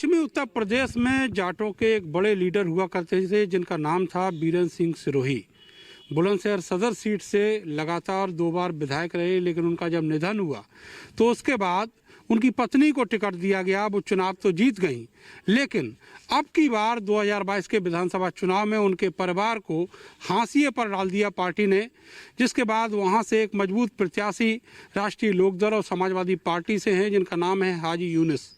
पश्चिमी उत्तर प्रदेश में जाटों के एक बड़े लीडर हुआ करते थे जिनका नाम था बीरेंद्र सिंह सिरोही। बुलंदशहर सदर सीट से लगातार 2 बार विधायक रहे, लेकिन उनका जब निधन हुआ तो उसके बाद उनकी पत्नी को टिकट दिया गया। वो चुनाव तो जीत गई, लेकिन अब की बार 2022 के विधानसभा चुनाव में उनके परिवार को हाशिए पर डाल दिया पार्टी ने, जिसके बाद वहां से एक मजबूत प्रत्याशी राष्ट्रीय लोकदल और समाजवादी पार्टी से हैं, जिनका नाम है हाजी यूनुस।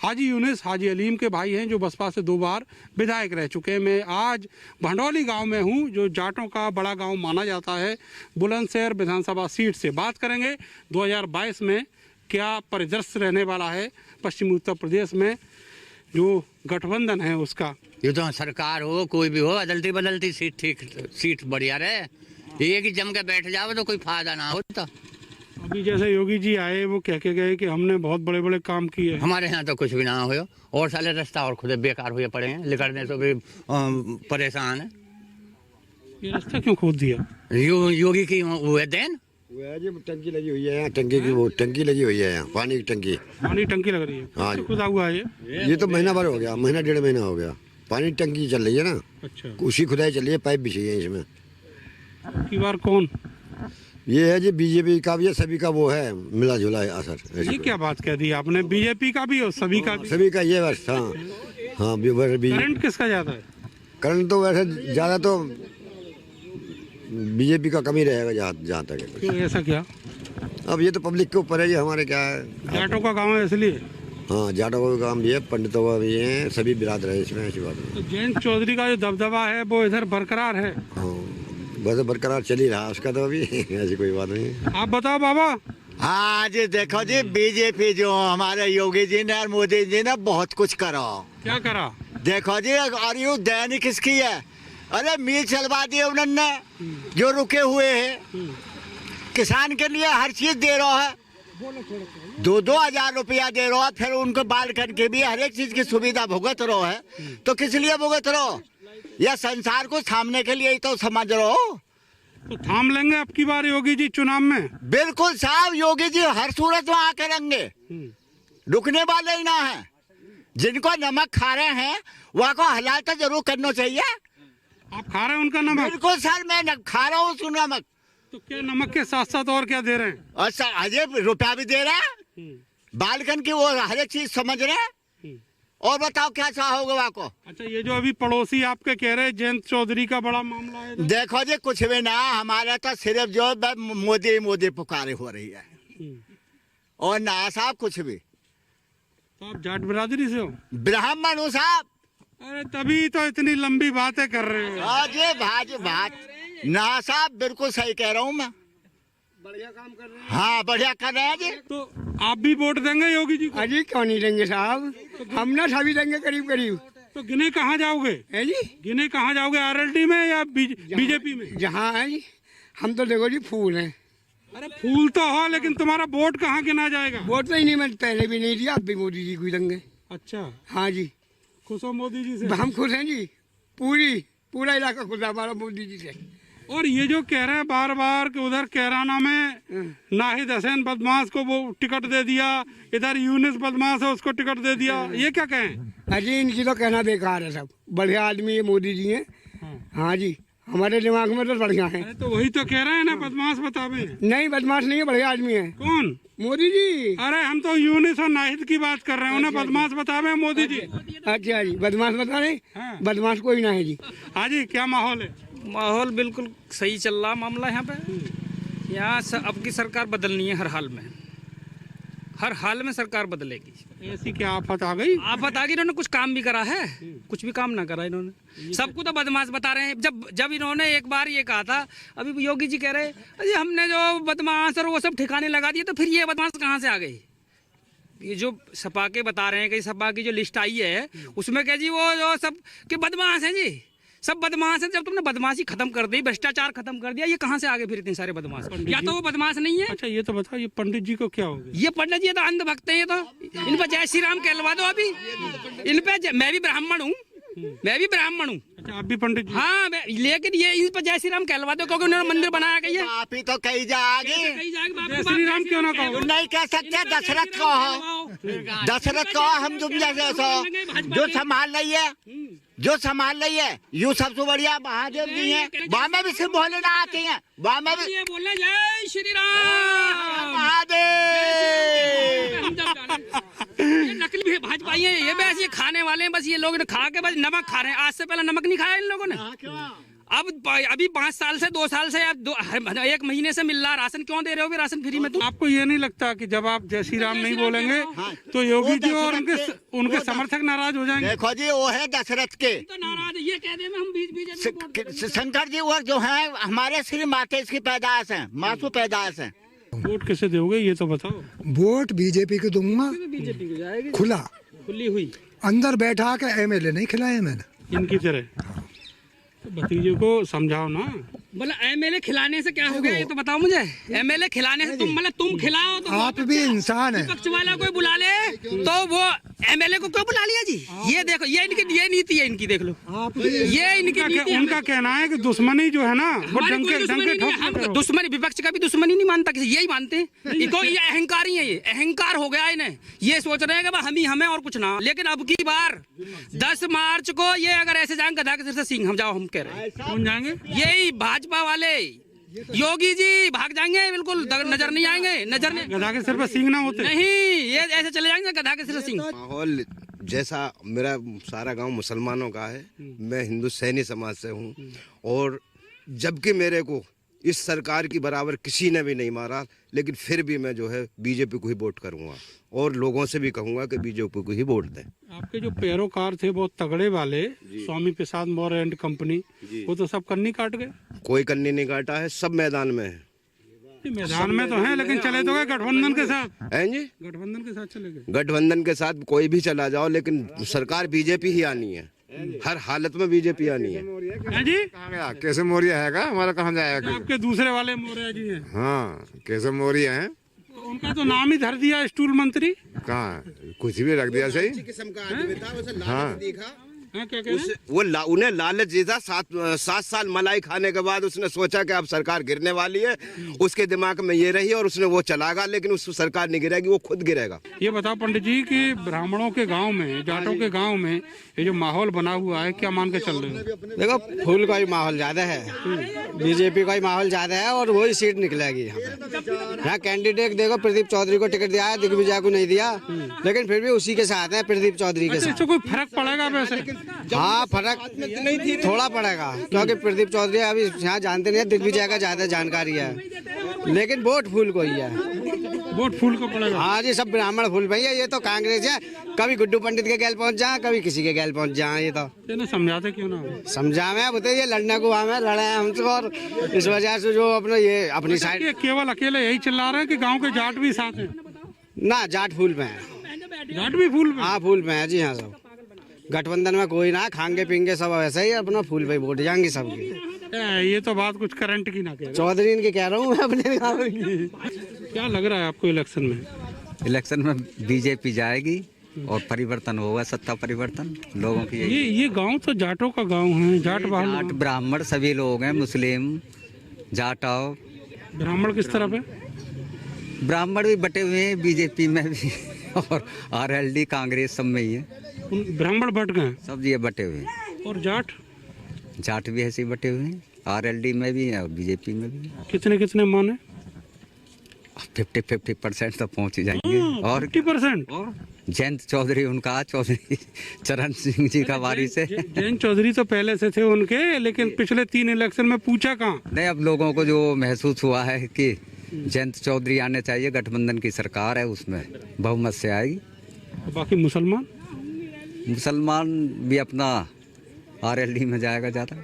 हाजी यूनुस हाजी अलीम के भाई हैं, जो बसपा से 2 बार विधायक रह चुके हैं। मैं आज भंडौली गांव में हूं, जो जाटों का बड़ा गांव माना जाता है। बुलंदशहर विधानसभा सीट से बात करेंगे 2022 में क्या परिदृश्य रहने वाला है पश्चिमी उत्तर प्रदेश में, जो गठबंधन है उसका। ये तो सरकार हो कोई भी हो, अदलती बदलती सीट ठीक, सीट बढ़िया रहे। एक ही जम के बैठ जाओ तो कोई फायदा ना होता। अभी जैसे योगी जी आए, वो कह के गए कि हमने बहुत बड़े बड़े काम किए। हमारे यहाँ तो कुछ भी ना हो, और साले रास्ता और खुद बेकार हुए पड़े हैं, निकलने तो भी परेशान है। ये रास्ता क्यों खोद दिया? योगी की वो है देन, वो है जी टंकी लगी हुई है यहाँ, टंकी की वो टंकी लगी हुई है यहाँ, पानी की टंकी। पानी टंकी लग रही है? हाँ, खुदा हुआ है ये तो महीना भर हो गया, महीना 1.5 महीना हो गया। पानी टंकी चल रही है ना। अच्छा, उसी खुदाई चल रही है, पाइप बिछी है इसमें। की बार कौन? ये है जी बीजेपी का भी है, सभी का वो है, मिला जुला है असर। ये क्या बात कह दी आपने? बीजेपी का भी और सभी का भी? सभी का ये बस। हाँ हाँ, करंट किसका ज्यादा है? करंट तो वैसे ज्यादा तो बीजेपी का कमी रहेगा जहाँ तक है। क्यों, ऐसा क्या? अब ये तो पब्लिक के ऊपर है जी, हमारे क्या है। जाटों का गांव है इसलिए? हाँ, जाटों का काम भी है, पंडितों का भी है, सभी बिरादर है इसमें, ऐसी बात नहीं। तो जयंत चौधरी का जो दबदबा है वो इधर बरकरार है? हाँ, बस बरकरार चल ही रहा उसका तो अभी ऐसी कोई बात नहीं। आप बताओ बाबा। हाँ जी, देखो जी, बीजेपी जो हमारे योगी जी ने और मोदी जी ने बहुत कुछ करा। क्या करा? देखो जी, और यू दैनिक किसकी है? अरे मिल चलवा दिए उन्होंने जो रुके हुए हैं। किसान के लिए हर चीज दे रहा है, 2-2 हजार रुपया दे रहा है, फिर उनको बाल करके भी हर एक चीज की सुविधा भुगत रहो है। तो किस लिए भुगत रहो? या संसार को थामने के लिए ही तो समझ रहो। तो थाम लेंगे अब की बार योगी जी चुनाव में? बिल्कुल साहब, योगी जी हर सूरत में आके रहेंगे, रुकने वाले ही ना है। जिनको नमक खा रहे हैं वह को हलाल तो जरूर करना चाहिए। आप खा रहे हैं उनका नमक? बिल्कुल सर, मैं खा रहा हूँ उसको नमक। तो क्या नमक के साथ साथ और क्या दे रहे हैं? और सर अजय रुपया भी दे रहा है, बालकन की वो हर एक चीज समझ रहे हैं। और बताओ क्या चाहोगे वहाँ को? अच्छा, ये जो अभी पड़ोसी आपके कह रहे हैं जयंत चौधरी का बड़ा मामला है? देखो जी, कुछ भी ना, हमारा तो सिर्फ जो मोदी मोदी पुकारे हो रही है, और ना साहब कुछ भी। तो आप जाट बिरादरी से हो? ब्राह्मण हूँ साहब। अरे तभी तो इतनी लंबी बातें कर रहे हो। अजय बात ना साहब, बिल्कुल सही कह रहा हूँ मैं। बढ़िया काम कर रहे हैं। हाँ, बढ़िया कर रहे हैं जी। तो आप भी वोट देंगे योगी जी को? अजी क्यों नहीं देंगे साहब, हम ना सभी देंगे करीब करीब। तो गिने कहाँ जाओगे? है जी, गिने कहाँ जाओगे? आरएलडी में या बीजेपी में? जहाँ है जी, हम तो देखो जी फूल हैं। अरे फूल तो हो, लेकिन तुम्हारा वोट कहाँ गिना जाएगा? वोट तो ही नहीं, मैं पहले भी नहीं दिया, अब भी मोदी जी को ही देंगे। अच्छा, हाँ जी, खुश हो मोदी जी से? हम खुश हैं जी, पूरा इलाका खुश है हमारा मोदी जी से। और ये जो कह रहे हैं बार बार कि उधर कैराना में नाहिद हसैन बदमाश को वो टिकट दे दिया, इधर यूनुस बदमाश है उसको टिकट दे दिया, ये क्या कहें? अजी इनकी तो कहना बेकार है, सब बढ़िया आदमी है मोदी जी हैं। हाँ जी, हमारे दिमाग में तो बढ़िया है। अरे तो वही तो कह रहे हैं ना, बदमाश बतावे। नहीं, बदमाश नहीं है, बढ़िया आदमी है। कौन? मोदी जी। अरे हम तो यूनुस और नाहिद की बात कर रहे हैं, उन्हें बदमाश बतावे मोदी जी। अच्छा जी, बदमाश बता रहे? हाँ। बदमाश कोई ना है जी। हाँ जी, क्या माहौल है? माहौल बिल्कुल सही चल रहा मामला यहाँ पे। यहाँ अब की सरकार बदलनी है, हर हाल में सरकार बदलेगी। ऐसी क्या आफत आ गई? आफत आ गई, इन्होंने कुछ काम भी करा है? कुछ भी काम ना करा इन्होंने, सबको तो बदमाश बता रहे हैं। जब इन्होंने एक बार ये कहा था, अभी योगी जी कह रहे अरे हमने जो बदमाश और वो सब ठिकाने लगा दिए, तो फिर ये बदमाश कहाँ से आ गए? ये जो सपा के बता रहे हैं कि सपा की जो लिस्ट आई है उसमें क्या जी, वो जो सब के बदमाश हैं जी, सब बदमाश हैं। जब तुमने बदमाशी खत्म कर दी, भ्रष्टाचार खत्म कर दिया, ये कहाँ से आगे फिर इतने सारे बदमाश? या तो वो बदमाश नहीं है। अच्छा, ये तो बताओ, ये पंडित जी को क्या हो गया? ये पंडित जी तो अंधभक्त हैं, ये तो इन पर जय श्री राम कहलवा दो। अभी इन पे मैं भी ब्राह्मण हूँ, मैं भी ब्राह्मण हूँ। अच्छा, आप भी पंडित जी? हाँ लेकिन ये इस पर जय श्री राम कहलवा दो क्योंकि उन्होंने मंदिर बनाया कही है। आप ही तो कही जाएगी। जय श्री राम क्यों ना कहो? नहीं कह सकते, दशरथ को हो, दशरथ को हम तुम जैसे सो जो संभाल रही है, जो संभाल रही है, यू सबसे बढ़िया महादेव जी हैं। वहाँ में भी सिर्फ भोलेनाथ आते हैं, वहाँ में भी ये बोलना जय श्री राम महादेव। ये नकली भी भाजपा है, ये बस ये खाने वाले हैं, बस ये लोग खा के बस नमक खा रहे हैं। आज से पहले नमक नहीं खाया इन लोगों ने। अब अभी 5 साल से 2 साल से या 1 महीने से मिल रहा राशन, क्यों दे रहे हो भी राशन फ्री में? तुम आपको ये नहीं लगता कि जब आप जय श्री राम नहीं बोलेंगे तो योगी जी और उनके समर्थक नाराज हो जाएंगे? देखो जी, वो है दशरथ के तो नाराज है, ये कह दे में हम बीच शंकर जी, वो जो है हमारे श्री माते इसकी पैदाश है, मासू पैदाश है। वोट कैसे दोगे ये तो बताओ। वोट बीजेपी को दूंगा, बीजेपी को जाएगी खुला, खुली हुई। अंदर बैठा के एमएलए नहीं खिलाए मैंने। इनकी तरह तो भतीजे को समझाओ ना। बोला एमएलए खिलाने से क्या हो गया ये तो बताओ मुझे। एमएलए खिलाने से तुम मतलब तुम खिलाओ तो आप भी इंसान है। विपक्ष वाला कोई बुला ले तो वो एमएलए को क्यों बुला लिया जी? ये देखो, ये इनकी ये नीति है इनकी, देख लो ये इनकी नीति है। उनका कहना है कि दुश्मनी जो है ना वो हमारी डंके कोई दुश्मनी नहीं है, हम ठोक दुश्मनी विपक्ष का भी दुश्मनी नहीं मानता किसी, यही मानते हैं इनको। ये अहंकारी है, ये अहंकार हो गया इन्हें। ये सोच रहे हैं कि हम ही हमें और कुछ ना। लेकिन अब की बार 10 मार्च को ये अगर ऐसे जाएंगे गधा के सिर से सिंह हम जाओ, हम कह रहे हैं कौन जाएंगे? यही भाजपा वाले योगी जी भाग जाएंगे, बिल्कुल नजर नहीं आएंगे। नजर नहीं, गधा के सिर पर सींग ना होते नहीं, ये ऐसे चले जाएंगे गधा के सिर से सिंह। माहौल जैसा, मेरा सारा गांव मुसलमानों का है, मैं हिंदू सैनी समाज से हूं, और जबकि मेरे को इस सरकार की बराबर किसी ने भी नहीं मारा, लेकिन फिर भी मैं जो है बीजेपी को ही वोट करूंगा और लोगों से भी कहूंगा कि बीजेपी को ही वोट दें। आपके जो पैरोकार थे बहुत तगड़े वाले, स्वामी प्रसाद मौर्य एंड कंपनी, वो तो सब कन्नी काट गए। कोई कन्नी नहीं काटा है, सब मैदान में है। मैदान में तो है, लेकिन चले तो गए गठबंधन के साथ। हैं जी, गठबंधन के साथ चले गए। गठबंधन के साथ कोई भी चला जाओ, लेकिन सरकार बीजेपी ही आनी है, हर हालत में बीजेपी आनी है। हैं जी, कैसे मौर्य है हमारा, कहाँ जाएगा? आपके दूसरे वाले मौर्य जी हैं। हाँ, कैसे मौर्य है, उनका तो नाम ही धर दिया स्टूल मंत्री। कहाँ कुछ भी रख दिया सही। हाँ, हाँ, क्या कह रहे हैं? वो उन्हें लालच जैसा 7 साल मलाई खाने के बाद उसने सोचा कि अब सरकार गिरने वाली है, उसके दिमाग में ये रही और उसने वो चलागा, लेकिन उस सरकार नहीं गिरेगी, वो खुद गिरेगा। ये बताओ पंडित जी कि ब्राह्मणों के गांव में, जाटों के गांव में ये जो माहौल बना हुआ है, क्या मान के चल रहे हो? देखो, फूल का ही माहौल ज्यादा है, बीजेपी का ही माहौल ज्यादा है और वही सीट निकलेगी यहाँ कैंडिडेट देखो, प्रदीप चौधरी को टिकट दिया है, दिग्विजय को नहीं दिया, लेकिन फिर भी उसी के साथ है, प्रदीप चौधरी के साथ। इससे कोई फर्क पड़ेगा वैसे? हाँ, फर्क थोड़ा पड़ेगा, क्योंकि प्रदीप चौधरी अभी यहाँ जानते नहीं है, दिग्विजय का ज्यादा जानकारी है, लेकिन वोट फूल को ही है। वोट फूल को पड़ेगा? हाँ जी, सब ब्राह्मण फूल भैया, ये तो कांग्रेस है, कभी गुड्डू पंडित के गैल पहुंच जाए, कभी किसी के गैल पहुंच जाए। ये तो समझाते क्यों ना? समझावे बताइए, लड़ने को हमें लड़े हैं हमसे, और इस वजह से जो अपना ये अपनी साइड केवल अकेले यही चिल्ला रहे हैं कि गांव के जाट भी साथ हैं? ना, जाट फूल में है, जाट भी फूल में? हाँ, फूल में है जी। हाँ, सब गठबंधन में कोई ना, खाएंगे पीएंगे सब वैसे ही, अपना फूल पे वोट जाएंगे सबकी। ये तो बात कुछ करंट की ना कह। चौधरी इनके कह रहा हूँ मैं अपने गाँव की। क्या लग रहा है आपको इलेक्शन में? इलेक्शन में बीजेपी जाएगी और परिवर्तन होगा, सत्ता परिवर्तन लोगों की। ये गांव तो जाटों का गांव है, जाट ब्राह्मण सभी लोग हैं, मुस्लिम जाटाओ। ब्राह्मण किस तरफ है? ब्राह्मण भी बटे हुए हैं बीजेपी में भी और आरएलडी कांग्रेस सब में ही है। ब्राह्मण बट गए सब ये बटे हुए हैं। और जाट? जाट भी ऐसे ही बटे हुए हैं, आरएलडी में भी है और बीजेपी में भी। कितने कितने माने? 50% तो पहुंच ही जाएंगे। और 50%? जयंत चौधरी उनका, चौधरी चरण सिंह जी का वारिस है। जयंत चौधरी तो पहले से थे उनके, लेकिन पिछले 3 इलेक्शन में पूछा कहाँ? नहीं, अब लोगों को जो महसूस हुआ है कि जयंत चौधरी आने चाहिए, गठबंधन की सरकार है, उसमें बहुमत से आएगी। बाकी मुसलमान भी अपना आरएलडी में जाएगा ज़्यादा।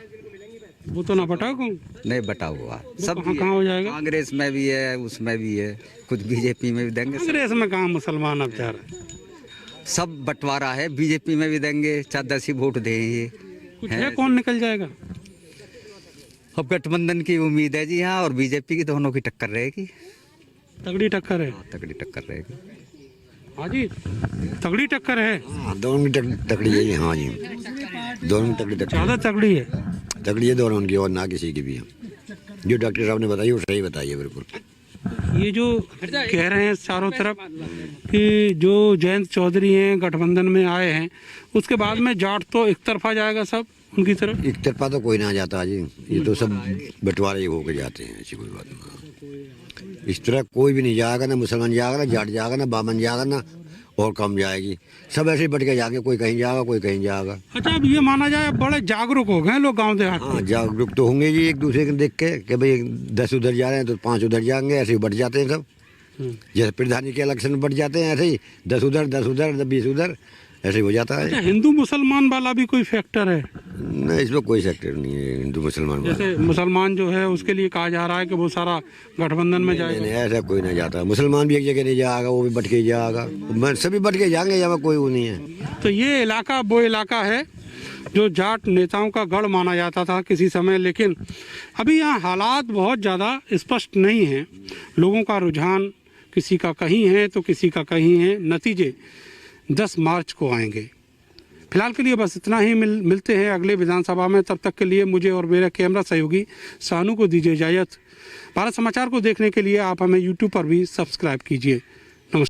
वो तो ना बटा को नहीं बटा हुआ, सब कहाँ हो जाएगा? कांग्रेस में भी है, उसमें भी है, कुछ बीजेपी में भी देंगे। कांग्रेस में कहाँ मुसलमान अब जा रहे? सब बंटवारा है, बीजेपी में भी देंगे, 4-10 ही वोट देंगे। कुछ है कौन निकल जाएगा? अब गठबंधन की उम्मीद है जी हाँ, और बीजेपी की, दोनों की टक्कर रहेगी। तगड़ी टक्कर है? तगड़ी टक्कर रहेगी। हाँ जी, तगड़ी टक्कर है। दोनों की तगड़ी है। हाँ जी। दोनों तगड़ी ज़्यादा तगड़ी है। तगड़ी है दोनों की, और ना किसी की भी है। जो डॉक्टर साहब ने बताई वो सही बताई है बिल्कुल। ये जो कह रहे हैं चारों तरफ कि जो जयंत चौधरी हैं गठबंधन में आए हैं, उसके बाद में जाट तो एक तरफा जाएगा सब उनकी तरफ। एक तरफा तो कोई ना जाता जी, ये तो सब बंटवारे होकर जाते हैं, ऐसी कोई बात नहीं। इस तरह कोई भी नहीं जाएगा, ना मुसलमान जाएगा, ना जाट जाएगा, ना बामन जाएगा, ना और कम जाएगी। सब ऐसे ही बट के जाएंगे, कोई कहीं जाएगा, कोई कहीं जाएगा। अच्छा, अब ये माना जाए बड़े जागरूक हो गए लोग गांव देहात हाँ, में। जागरूक तो होंगे जी, एक दूसरे को देख के कि भाई 10 उधर जा रहे हैं तो 5 उधर जाएंगे, ऐसे ही बट जाते हैं सब। जैसे प्रधानी के इलेक्शन में बट जाते हैं, ऐसे ही 10 उधर 20 उधर ऐसे ही हो जाता है। अच्छा, हिंदू मुसलमान वाला भी कोई फैक्टर है? नहीं, इसमें कोई सेक्टर नहीं है हिंदू मुसलमान वाला। जैसे मुसलमान जो है उसके लिए कहा जा रहा है कि वो सारा गठबंधन में जाएगा। नहीं, ऐसा कोई नहीं जाता। मुसलमान भी एक जगह नहीं जाएगा, वो भी बट के ही जाएगा, सभी बट के जाएंगे, यहाँ कोई वो नहीं है। तो ये इलाका वो इलाका है जो जाट नेताओं का गढ़ माना जाता था किसी समय, लेकिन अभी यहाँ हालात बहुत ज़्यादा स्पष्ट नहीं हैं। लोगों का रुझान किसी का कहीं है तो किसी का कहीं है। नतीजे 10 मार्च को आएंगे। फिलहाल के लिए बस इतना ही। मिलते हैं अगले विधानसभा में। तब तक के लिए मुझे और मेरे कैमरा सहयोगी सानू को दीजिए इजाज़त। भारत समाचार को देखने के लिए आप हमें यूट्यूब पर भी सब्सक्राइब कीजिए। नमस्कार।